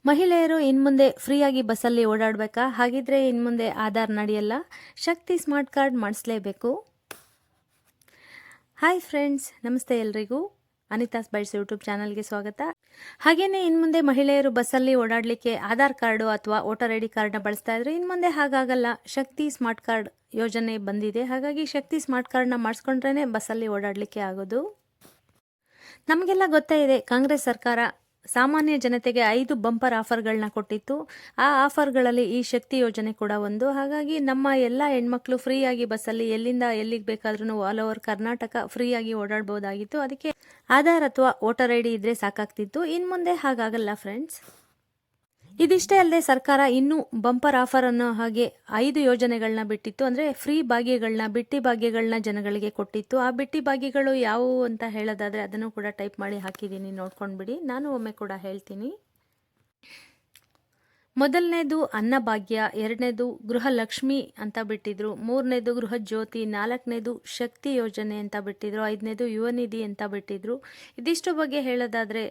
ಮಹಿಳೆಯರು ಇನ್ಮುಂದೆ ಫ್ರೀಯಾಗಿ ಬಸ್ಸಲ್ಲಿ ಓಡಾಡಬೇಕಾ? ಹಾಗಿದ್ರೆ ಇನ್ಮುಂದೆ ಆಧಾರ್ ನಡೆಯಲ್ಲ. ಶಕ್ತಿ ಸ್ಮಾರ್ಟ್ ಕಾರ್ಡ್ ಮಾಡಿಸ್ಲೇಬೇಕು. ಹಾಯ್ ಫ್ರೆಂಡ್ಸ್, ನಮಸ್ತೆ ಎಲ್ರಿಗೂ. ಅನಿತಾಸ್ ಬೈಟ್ಸ್ ಯೂಟ್ಯೂಬ್ ಚಾನಲ್ಗೆ ಸ್ವಾಗತ. ಹಾಗೇನೆ ಇನ್ಮುಂದೆ ಮಹಿಳೆಯರು ಬಸ್ಸಲ್ಲಿ ಓಡಾಡಲಿಕ್ಕೆ ಆಧಾರ್ ಕಾರ್ಡು ಅಥವಾ ವೋಟರ್ ಐ ಡಿ ಕಾರ್ಡ್ನ ಬಳಸ್ತಾ ಇದ್ರು. ಇನ್ಮುಂದೆ ಹಾಗಾಗಲ್ಲ. ಶಕ್ತಿ ಸ್ಮಾರ್ಟ್ ಕಾರ್ಡ್ ಯೋಜನೆ ಬಂದಿದೆ. ಹಾಗಾಗಿ ಶಕ್ತಿ ಸ್ಮಾರ್ಟ್ ಕಾರ್ಡ್ನ ಮಾಡಿಸ್ಕೊಂಡ್ರೇ ಬಸ್ಸಲ್ಲಿ ಓಡಾಡಲಿಕ್ಕೆ ಆಗೋದು. ನಮಗೆಲ್ಲ ಗೊತ್ತೇ ಇದೆ, ಕಾಂಗ್ರೆಸ್ ಸರ್ಕಾರ ಸಾಮಾನ್ಯ ಜನತೆಗೆ 5 ಬಂಪರ್ ಆಫರ್ಗಳನ್ನ ಕೊಟ್ಟಿತ್ತು. ಆ ಆಫರ್ಗಳಲ್ಲಿ ಈ ಶಕ್ತಿ ಯೋಜನೆ ಕೂಡ ಒಂದು. ಹಾಗಾಗಿ ನಮ್ಮ ಎಲ್ಲ ಹೆಣ್ಮಕ್ಳು ಫ್ರೀಯಾಗಿ ಬಸ್ಸಲ್ಲಿ ಎಲ್ಲಿಂದ ಎಲ್ಲಿಗೆ ಬೇಕಾದ್ರೂ ಆಲ್ ಓವರ್ ಕರ್ನಾಟಕ ಫ್ರೀಯಾಗಿ ಓಡಾಡ್ಬೋದಾಗಿತ್ತು. ಅದಕ್ಕೆ ಆಧಾರ್ ಅಥವಾ ವೋಟರ್ ಐ ಡಿ ಇದ್ರೆ ಸಾಕಾಗ್ತಿತ್ತು. ಇನ್ನು ಮುಂದೆ ಹಾಗಾಗಲ್ಲ ಫ್ರೆಂಡ್ಸ್. ಇದಿಷ್ಟೇ ಅಲ್ಲದೆ ಸರ್ಕಾರ ಇನ್ನೂ ಬಂಪರ್ ಆಫರ್ ಅನ್ನೋ ಹಾಗೆ 5 ಯೋಜನೆಗಳನ್ನ ಬಿಟ್ಟಿತ್ತು. ಅಂದರೆ ಫ್ರೀ ಭಾಗ್ಯಗಳನ್ನ, ಬಿಟ್ಟಿ ಭಾಗ್ಯಗಳನ್ನ ಜನಗಳಿಗೆ ಕೊಟ್ಟಿತ್ತು. ಆ ಬಿಟ್ಟಿ ಭಾಗ್ಯಗಳು ಯಾವುವು ಅಂತ ಹೇಳೋದಾದರೆ ಅದನ್ನು ಕೂಡ ಟೈಪ್ ಮಾಡಿ ಹಾಕಿದ್ದೀನಿ, ನೋಡ್ಕೊಂಡ್ಬಿಡಿ. ನಾನು ಒಮ್ಮೆ ಕೂಡ ಹೇಳ್ತೀನಿ. ಮೊದಲನೇದು ಅನ್ನಭಾಗ್ಯ, 2ನೇದು ಗೃಹಲಕ್ಷ್ಮಿ ಅಂತ ಬಿಟ್ಟಿದ್ರು, 3ನೇದು ಗೃಹ ಜ್ಯೋತಿ, 4ನೇದು ಶಕ್ತಿ ಯೋಜನೆ ಅಂತ ಬಿಟ್ಟಿದ್ರು, 5ನೇದು ಯುವ ನಿಧಿ ಅಂತ ಬಿಟ್ಟಿದ್ರು. ಇದಿಷ್ಟು ಬಗ್ಗೆ ಹೇಳೋದಾದರೆ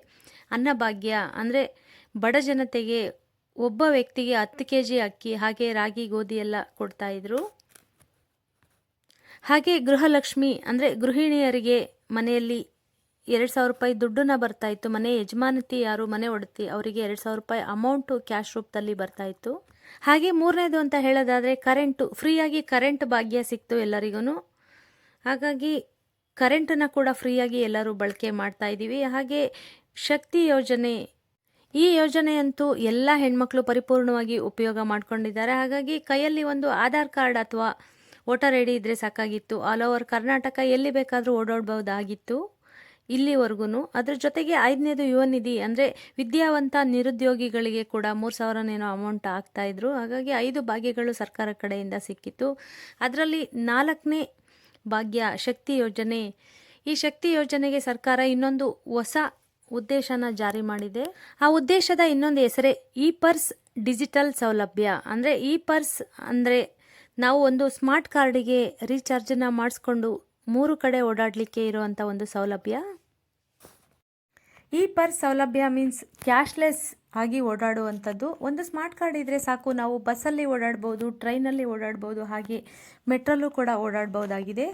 ಅನ್ನಭಾಗ್ಯ ಅಂದರೆ ಬಡ ಜನತೆಗೆ ಒಬ್ಬ ವ್ಯಕ್ತಿಗೆ 10 kg ಅಕ್ಕಿ, ಹಾಗೆ ರಾಗಿ ಗೋಧಿ ಎಲ್ಲ ಕೊಡ್ತಾ ಇದ್ರು. ಹಾಗೆ ಗೃಹಲಕ್ಷ್ಮಿ ಅಂದರೆ ಗೃಹಿಣಿಯರಿಗೆ ಮನೆಯಲ್ಲಿ 2,000 ರೂಪಾಯಿ ದುಡ್ಡನ್ನ ಬರ್ತಾ ಇತ್ತು. ಮನೆ ಯಜಮಾನತಿ ಯಾರು ಮನೆ ಒಡತಿ ಅವರಿಗೆ 2,000 ರೂಪಾಯಿ ಅಮೌಂಟು ಕ್ಯಾಶ್ ರೂಪದಲ್ಲಿ ಬರ್ತಾ ಇತ್ತು. ಹಾಗೆ 3ನೇದು ಅಂತ ಹೇಳೋದಾದರೆ ಕರೆಂಟು, ಫ್ರೀಯಾಗಿ ಕರೆಂಟ್ ಭಾಗ್ಯ ಸಿಕ್ತು ಎಲ್ಲರಿಗೂ. ಹಾಗಾಗಿ ಕರೆಂಟನ್ನು ಕೂಡ ಫ್ರೀಯಾಗಿ ಎಲ್ಲರೂ ಬಳಕೆ ಮಾಡ್ತಾ ಇದ್ದೀವಿ. ಹಾಗೆ ಶಕ್ತಿ ಯೋಜನೆ, ಈ ಯೋಜನೆಯಂತೂ ಎಲ್ಲ ಹೆಣ್ಮಕ್ಳು ಪರಿಪೂರ್ಣವಾಗಿ ಉಪಯೋಗ ಮಾಡ್ಕೊಂಡಿದ್ದಾರೆ. ಹಾಗಾಗಿ ಕೈಯಲ್ಲಿ ಒಂದು ಆಧಾರ್ ಕಾರ್ಡ್ ಅಥವಾ ವೋಟರ್ ಐ ಡಿ ಇದ್ದರೆ ಸಾಕಾಗಿತ್ತು. ಆಲ್ ಓವರ್ ಕರ್ನಾಟಕ ಎಲ್ಲಿ ಬೇಕಾದರೂ ಓಡಾಡ್ಬೋದಾಗಿತ್ತು ಇಲ್ಲಿವರೆಗೂ. ಅದ್ರ ಜೊತೆಗೆ 5ನೇದು ಯುವ ನಿಧಿ ಅಂದರೆ ವಿದ್ಯಾವಂತ ನಿರುದ್ಯೋಗಿಗಳಿಗೆ ಕೂಡ 3,000 ಅಮೌಂಟ್ ಆಗ್ತಾಯಿದ್ರು. ಹಾಗಾಗಿ 5 ಭಾಗ್ಯಗಳು ಸರ್ಕಾರ ಕಡೆಯಿಂದ ಸಿಕ್ಕಿತ್ತು. ಅದರಲ್ಲಿ 4ನೇ ಭಾಗ್ಯ ಶಕ್ತಿ ಯೋಜನೆ. ಈ ಶಕ್ತಿ ಯೋಜನೆಗೆ ಸರ್ಕಾರ ಇನ್ನೊಂದು ಹೊಸ ಉದ್ದೇಶನ ಜಾರಿ ಮಾಡಿದೆ. ಆ ಉದ್ದೇಶದ ಇನ್ನೊಂದು ಹೆಸರೇ ಇ ಪರ್ಸ್ ಡಿಜಿಟಲ್ ಸೌಲಭ್ಯ. ಅಂದರೆ ಇ ಪರ್ಸ್ ಅಂದರೆ ನಾವು ಒಂದು ಸ್ಮಾರ್ಟ್ ಕಾರ್ಡಿಗೆ ರೀಚಾರ್ಜನ್ನು ಮಾಡಿಸ್ಕೊಂಡು 3 ಕಡೆ ಓಡಾಡಲಿಕ್ಕೆ ಇರುವಂಥ ಒಂದು ಸೌಲಭ್ಯ. ಇ ಪರ್ಸ್ ಸೌಲಭ್ಯ ಮೀನ್ಸ್ ಕ್ಯಾಶ್ಲೆಸ್ ಆಗಿ ಓಡಾಡುವಂಥದ್ದು. ಒಂದು ಸ್ಮಾರ್ಟ್ ಕಾರ್ಡ್ ಇದ್ದರೆ ಸಾಕು, ನಾವು ಬಸ್ಸಲ್ಲಿ ಓಡಾಡ್ಬೋದು, ಟ್ರೈನಲ್ಲಿ ಓಡಾಡ್ಬೋದು, ಹಾಗೆ ಮೆಟ್ರಲ್ಲೂ ಕೂಡ ಓಡಾಡ್ಬೋದಾಗಿದೆ.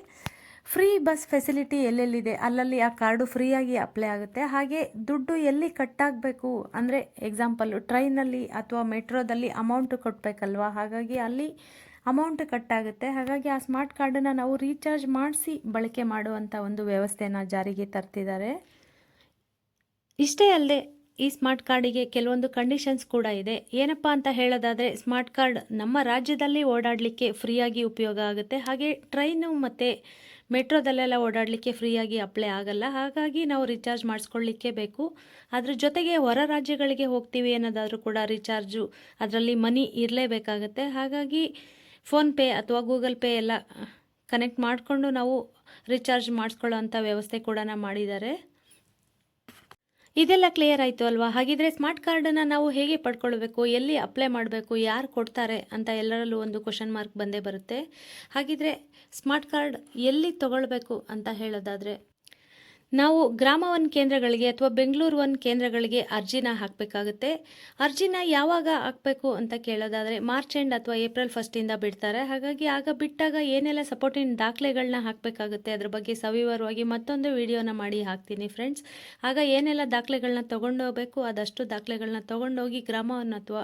ಫ್ರೀ ಬಸ್ ಫೆಸಿಲಿಟಿ ಎಲ್ಲೆಲ್ಲಿದೆ ಅಲ್ಲಲ್ಲಿ ಆ ಕಾರ್ಡು ಫ್ರೀಯಾಗಿ ಅಪ್ಲೈ ಆಗುತ್ತೆ. ಹಾಗೆ ದುಡ್ಡು ಎಲ್ಲಿ ಕಟ್ಟಾಗಬೇಕು ಅಂದರೆ ಎಕ್ಸಾಂಪಲ್ಲು ಟ್ರೈನಲ್ಲಿ ಅಥವಾ ಮೆಟ್ರೋದಲ್ಲಿ ಅಮೌಂಟ್ ಕೊಡಬೇಕಲ್ವಾ, ಹಾಗಾಗಿ ಅಲ್ಲಿ ಅಮೌಂಟ್ ಕಟ್ಟಾಗುತ್ತೆ. ಹಾಗಾಗಿ ಆ ಸ್ಮಾರ್ಟ್ ಕಾರ್ಡನ್ನು ನಾವು ರೀಚಾರ್ಜ್ ಮಾಡಿಸಿ ಬಳಕೆ ಮಾಡುವಂಥ ಒಂದು ವ್ಯವಸ್ಥೆನ ಜಾರಿಗೆ ತರ್ತಿದ್ದಾರೆ. ಇಷ್ಟೇ ಅಲ್ಲದೆ ಈ ಸ್ಮಾರ್ಟ್ ಕಾರ್ಡಿಗೆ ಕೆಲವೊಂದು ಕಂಡೀಷನ್ಸ್ ಕೂಡ ಇದೆ. ಏನಪ್ಪ ಅಂತ ಹೇಳೋದಾದರೆ ಸ್ಮಾರ್ಟ್ ಕಾರ್ಡ್ ನಮ್ಮ ರಾಜ್ಯದಲ್ಲಿ ಓಡಾಡಲಿಕ್ಕೆ ಫ್ರೀಯಾಗಿ ಉಪಯೋಗ ಆಗುತ್ತೆ. ಹಾಗೆ ಟ್ರೈನು ಮತ್ತು ಮೆಟ್ರೋದಲ್ಲೆಲ್ಲ ಓಡಾಡಲಿಕ್ಕೆ ಫ್ರೀಯಾಗಿ ಅಪ್ಲೈ ಆಗಲ್ಲ. ಹಾಗಾಗಿ ನಾವು ರೀಚಾರ್ಜ್ ಮಾಡಿಸ್ಕೊಳ್ಳಿಕ್ಕೆ ಬೇಕು. ಅದ್ರ ಜೊತೆಗೆ ಹೊರ ರಾಜ್ಯಗಳಿಗೆ ಹೋಗ್ತೀವಿ ಅನ್ನೋದಾದರೂ ಕೂಡ ರೀಚಾರ್ಜು ಅದರಲ್ಲಿ ಮನಿ ಇರಲೇಬೇಕಾಗತ್ತೆ. ಹಾಗಾಗಿ ಫೋನ್ಪೇ ಅಥವಾ ಗೂಗಲ್ ಪೇ ಎಲ್ಲ ಕನೆಕ್ಟ್ ಮಾಡಿಕೊಂಡು ನಾವು ರೀಚಾರ್ಜ್ ಮಾಡಿಸ್ಕೊಳ್ಳೋ ಅಂಥ ವ್ಯವಸ್ಥೆ ಕೂಡ ಮಾಡಿದ್ದಾರೆ. ಇದೆಲ್ಲ ಕ್ಲಿಯರ್ ಆಯಿತು ಅಲ್ವಾ? ಹಾಗಿದ್ರೆ ಸ್ಮಾರ್ಟ್ ಕಾರ್ಡನ್ನು ನಾವು ಹೇಗೆ ಪಡ್ಕೊಳ್ಬೇಕು, ಎಲ್ಲಿ ಅಪ್ಲೈ ಮಾಡಬೇಕು, ಯಾರು ಕೊಡ್ತಾರೆ ಅಂತ ಎಲ್ಲರಲ್ಲೂ ಒಂದು ಕ್ವಶನ್ ಮಾರ್ಕ್ ಬಂದೇ ಬರುತ್ತೆ. ಹಾಗಿದ್ರೆ ಸ್ಮಾರ್ಟ್ ಕಾರ್ಡ್ ಎಲ್ಲಿ ತಗೊಳ್ಬೇಕು ಅಂತ ಹೇಳೋದಾದರೆ ನಾವು ಗ್ರಾಮ 1 ಕೇಂದ್ರಗಳಿಗೆ ಅಥವಾ ಬೆಂಗಳೂರು 1 ಕೇಂದ್ರಗಳಿಗೆ ಅರ್ಜಿನ ಹಾಕಬೇಕಾಗುತ್ತೆ. ಅರ್ಜಿನ ಯಾವಾಗ ಹಾಕಬೇಕು ಅಂತ ಕೇಳೋದಾದರೆ ಮಾರ್ಚ್ ಎಂಡ್ ಅಥವಾ ಏಪ್ರಿಲ್ 1 ಬಿಡ್ತಾರೆ. ಹಾಗಾಗಿ ಆಗ ಬಿಟ್ಟಾಗ ಏನೆಲ್ಲ ಸಪೋರ್ಟಿನ ದಾಖಲೆಗಳನ್ನ ಹಾಕಬೇಕಾಗುತ್ತೆ ಅದ್ರ ಬಗ್ಗೆ ಸವಿವರವಾಗಿ ಮತ್ತೊಂದು ವಿಡಿಯೋನ ಮಾಡಿ ಹಾಕ್ತೀನಿ ಫ್ರೆಂಡ್ಸ್. ಆಗ ಏನೆಲ್ಲ ದಾಖಲೆಗಳನ್ನ ತೊಗೊಂಡೋಗ್ಬೇಕು ಅದಷ್ಟು ದಾಖಲೆಗಳನ್ನ ತೊಗೊಂಡೋಗಿ ಗ್ರಾಮ 1 ಅಥವಾ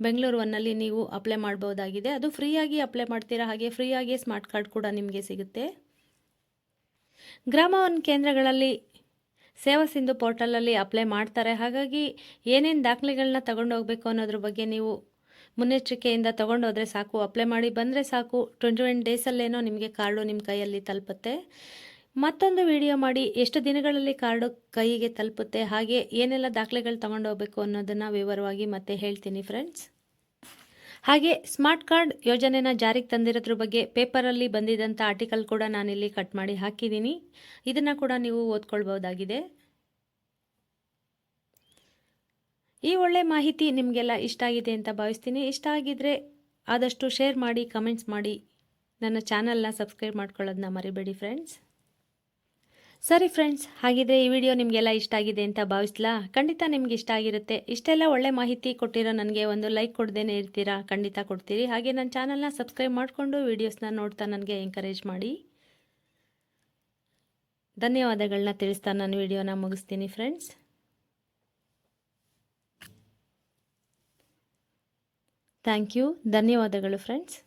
ಬೆಂಗಳೂರು 1ನಲ್ಲಿ ನೀವು ಅಪ್ಲೈ ಮಾಡ್ಬೋದಾಗಿದೆ. ಅದು ಫ್ರೀಯಾಗಿ ಅಪ್ಲೈ ಮಾಡ್ತೀರಾ. ಹಾಗೆ ಫ್ರೀಯಾಗಿ ಸ್ಮಾರ್ಟ್ ಕಾರ್ಡ್ ಕೂಡ ನಿಮಗೆ ಸಿಗುತ್ತೆ. ಗ್ರಾಮ 1 ಕೇಂದ್ರಗಳಲ್ಲಿ ಸೇವಾ ಸಿಂಧು ಪೋರ್ಟಲಲ್ಲಿ ಅಪ್ಲೈ ಮಾಡ್ತಾರೆ. ಹಾಗಾಗಿ ಏನೇನು ದಾಖಲೆಗಳನ್ನ ತಗೊಂಡೋಗ್ಬೇಕು ಅನ್ನೋದ್ರ ಬಗ್ಗೆ ನೀವು ಮುನ್ನೆಚ್ಚರಿಕೆಯಿಂದ ತೊಗೊಂಡೋದ್ರೆ ಸಾಕು. ಅಪ್ಲೈ ಮಾಡಿ ಬಂದರೆ ಸಾಕು, 21 ಡೇಸಲ್ಲೇನೋ ನಿಮಗೆ ಕಾರ್ಡು ನಿಮ್ಮ ಕೈಯಲ್ಲಿ ತಲುಪುತ್ತೆ. ಮತ್ತೊಂದು ವಿಡಿಯೋ ಮಾಡಿ ಎಷ್ಟು ದಿನಗಳಲ್ಲಿ ಕಾರ್ಡು ಕೈಗೆ ತಲುಪುತ್ತೆ, ಹಾಗೆ ಏನೆಲ್ಲ ದಾಖಲೆಗಳು ತೊಗೊಂಡೋಗ್ಬೇಕು ಅನ್ನೋದನ್ನು ವಿವರವಾಗಿ ಮತ್ತೆ ಹೇಳ್ತೀನಿ ಫ್ರೆಂಡ್ಸ್. ಹಾಗೆ ಸ್ಮಾರ್ಟ್ ಕಾರ್ಡ್ ಯೋಜನೆನ ಜಾರಿಗೆ ತಂದಿರೋದ್ರ ಬಗ್ಗೆ ಪೇಪರಲ್ಲಿ ಬಂದಿದ್ದಂಥ ಆರ್ಟಿಕಲ್ ಕೂಡ ನಾನಿಲ್ಲಿ ಕಟ್ ಮಾಡಿ ಹಾಕಿದ್ದೀನಿ. ಇದನ್ನು ಕೂಡ ನೀವು ಓದ್ಕೊಳ್ಬೋದಾಗಿದೆ. ಈ ಒಳ್ಳೆ ಮಾಹಿತಿ ನಿಮಗೆಲ್ಲ ಇಷ್ಟ ಆಗಿದೆ ಅಂತ ಭಾವಿಸ್ತೀನಿ. ಇಷ್ಟ ಆಗಿದ್ರೆ ಆದಷ್ಟು ಶೇರ್ ಮಾಡಿ, ಕಮೆಂಟ್ಸ್ ಮಾಡಿ, ನನ್ನ ಚಾನಲ್ನ ಸಬ್ಸ್ಕ್ರೈಬ್ ಮಾಡ್ಕೊಳ್ಳೋದನ್ನ ಮರಿಬೇಡಿ ಫ್ರೆಂಡ್ಸ್. ಸರಿ ಫ್ರೆಂಡ್ಸ್, ಹಾಗಿದ್ರೆ ಈ ವಿಡಿಯೋ ನಿಮಗೆಲ್ಲ ಇಷ್ಟ ಆಗಿದೆ ಅಂತ ಭಾವಿಸ್ಲಾ? ಖಂಡಿತ ನಿಮ್ಗೆ ಇಷ್ಟ ಆಗಿರುತ್ತೆ. ಇಷ್ಟೆಲ್ಲ ಒಳ್ಳೆ ಮಾಹಿತಿ ಕೊಟ್ಟಿರೋ ನನಗೆ ಒಂದು ಲೈಕ್ ಕೊಡ್ದೇನೆ ಇರ್ತೀರಾ? ಖಂಡಿತ ಕೊಡ್ತೀರಿ. ಹಾಗೆ ನನ್ನ ಚಾನಲ್ನ ಸಬ್ಸ್ಕ್ರೈಬ್ ಮಾಡಿಕೊಂಡು ವೀಡಿಯೋಸ್ನ ನೋಡ್ತಾ ನನಗೆ ಎಂಕರೇಜ್ ಮಾಡಿ. ಧನ್ಯವಾದಗಳನ್ನ ತಿಳಿಸ್ತಾ ನಾನು ವಿಡಿಯೋನ ಮುಗಿಸ್ತೀನಿ ಫ್ರೆಂಡ್ಸ್. Thank you. ಧನ್ಯವಾದಗಳು ಫ್ರೆಂಡ್ಸ್.